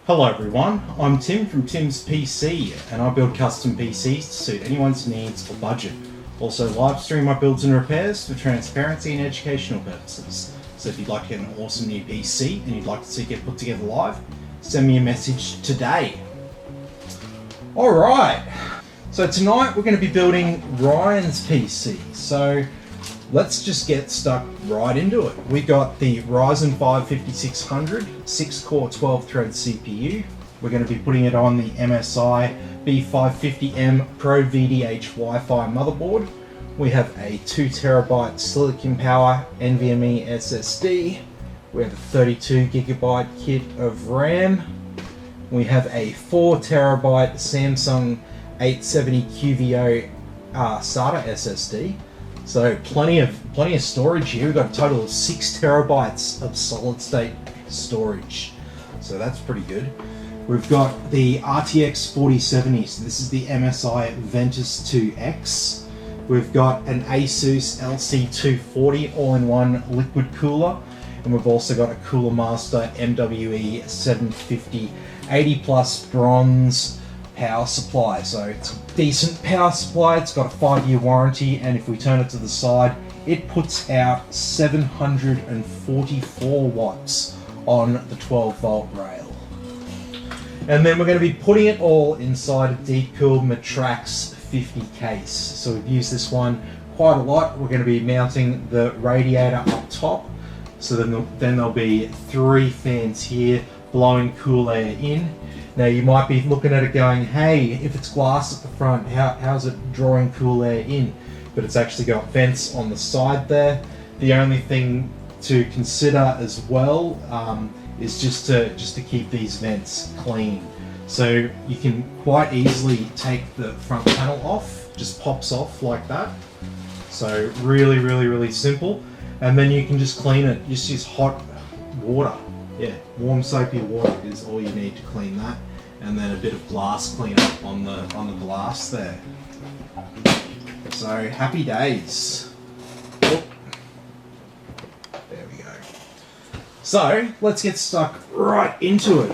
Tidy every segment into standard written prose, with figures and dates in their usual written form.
Hello everyone, I'm Tim from Tim's PC and I build custom PCs to suit anyone's needs or budget. Also live stream my builds and repairs for transparency and educational purposes. So if you'd like an awesome new PC and you'd like to see it get put together live, send me a message today. Alright, so tonight we're going to be building Ryan's PC. So let's just get stuck right into it. We got the Ryzen 5 5600, 6-core 12-thread CPU. We're going to be putting it on the MSI B550M Pro VDH Wi-Fi motherboard. We have a 2TB Silicon Power NVMe SSD. We have a 32GB kit of RAM. We have a 4TB Samsung 870 QVO SATA SSD. So plenty of storage here. We've got a total of 6 TB of solid state storage. So that's pretty good. We've got the RTX 4070. So this is the MSI Ventus 2X. We've got an Asus LC240 all-in-one liquid cooler. And we've also got a Cooler Master MWE 750 80 plus bronze power supply. So it's a decent power supply. It's got a 5-year warranty, and if we turn it to the side, it puts out 744 watts on the 12-volt rail. And then we're going to be putting it all inside a deep-cooled Matrax 50 case. So we've used this one quite a lot. We're going to be mounting the radiator up top. So then there'll be 3 fans here blowing cool air in. Now you might be looking at it going, hey, if it's glass at the front, how's it drawing cool air in? But it's actually got vents on the side there. The only thing to consider as well is just to keep these vents clean. So you can quite easily take the front panel off, just pops off like that. So really simple. And then you can just clean it, just use hot water. Yeah, warm soapy water is all you need to clean that, and then a bit of glass cleanup on the glass there. So happy days. Oh. There we go. So let's get stuck right into it.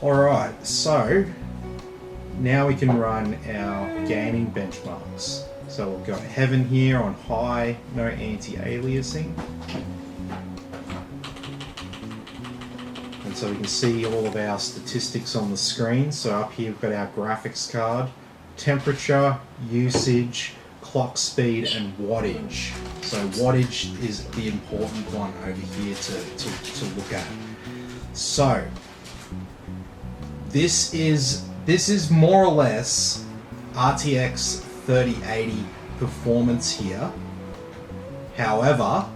Alright, so now we can run our gaming benchmarks. So we've got Heaven here on high, no anti-aliasing. And so we can see all of our statistics on the screen. So up here we've got our graphics card, temperature, usage, clock speed and wattage. So wattage is the important one over here to look at. So this is more or less RTX 3080 performance here. However,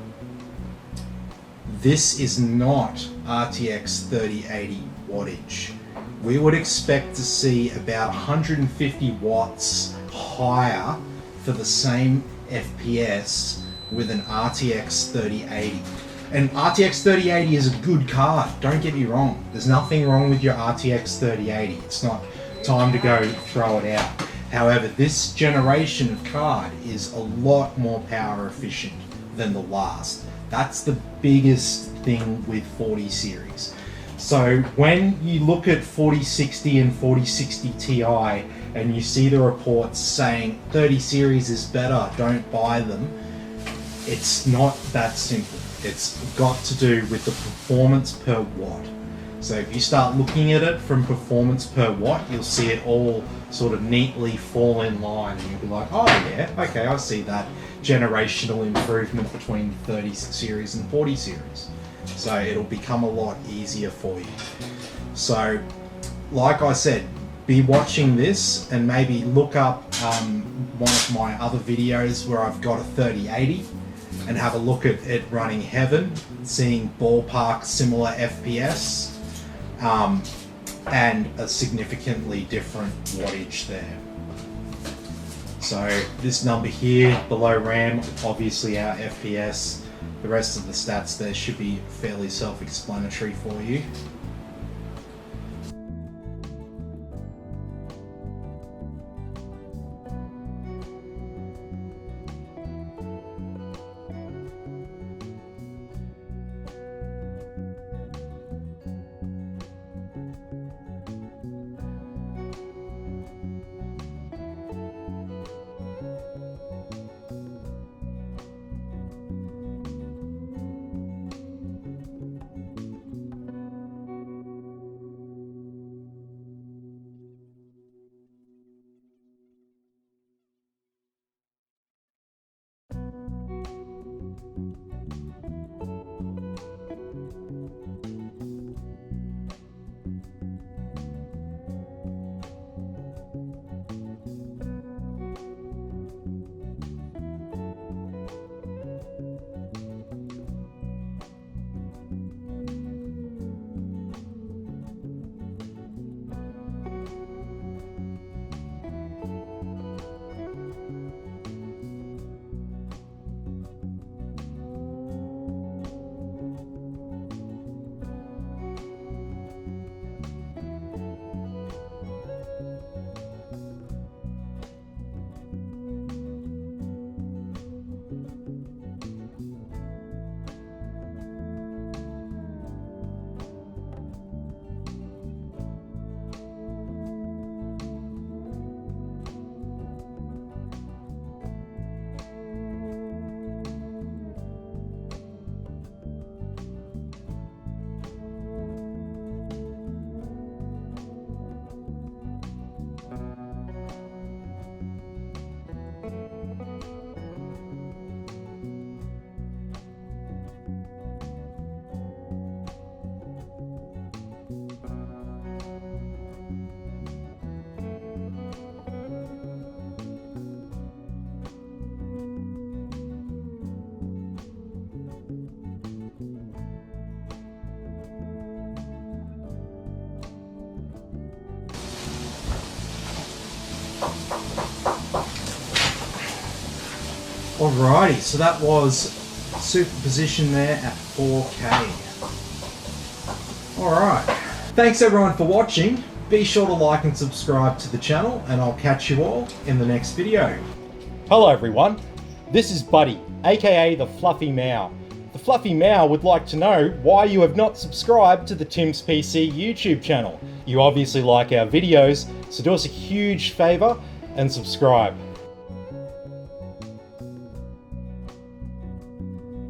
this is not RTX 3080 wattage. We would expect to see about 150 watts higher for the same FPS with an RTX 3080. And RTX 3080 is a good card, don't get me wrong. There's nothing wrong with your RTX 3080. It's not time to go throw it out. However, this generation of card is a lot more power efficient than the last. That's the biggest thing with 40 series. So when you look at 4060 and 4060 Ti and you see the reports saying 30 series is better, don't buy them, it's not that simple. It's got to do with the performance per watt. So if you start looking at it from performance per watt, you'll see it all sort of neatly fall in line, and you'll be like, oh yeah, okay, I see that generational improvement between 30 series and 40 series. So it'll become a lot easier for you. So like I said, be watching this and maybe look up one of my other videos where I've got a 3080 and have a look at it running Heaven, seeing ballpark similar FPS and a significantly different wattage there. So this number here below RAM, obviously our FPS. The rest of the stats there should be fairly self-explanatory for you. Alrighty, so that was superposition there at 4K. Alright, thanks everyone for watching. Be sure to like and subscribe to the channel, and I'll catch you all in the next video. Hello everyone, this is Buddy, aka the Fluffy Mau. The Fluffy Mau would like to know why you have not subscribed to the Tim's PC YouTube channel. You obviously like our videos, so do us a huge favour and subscribe.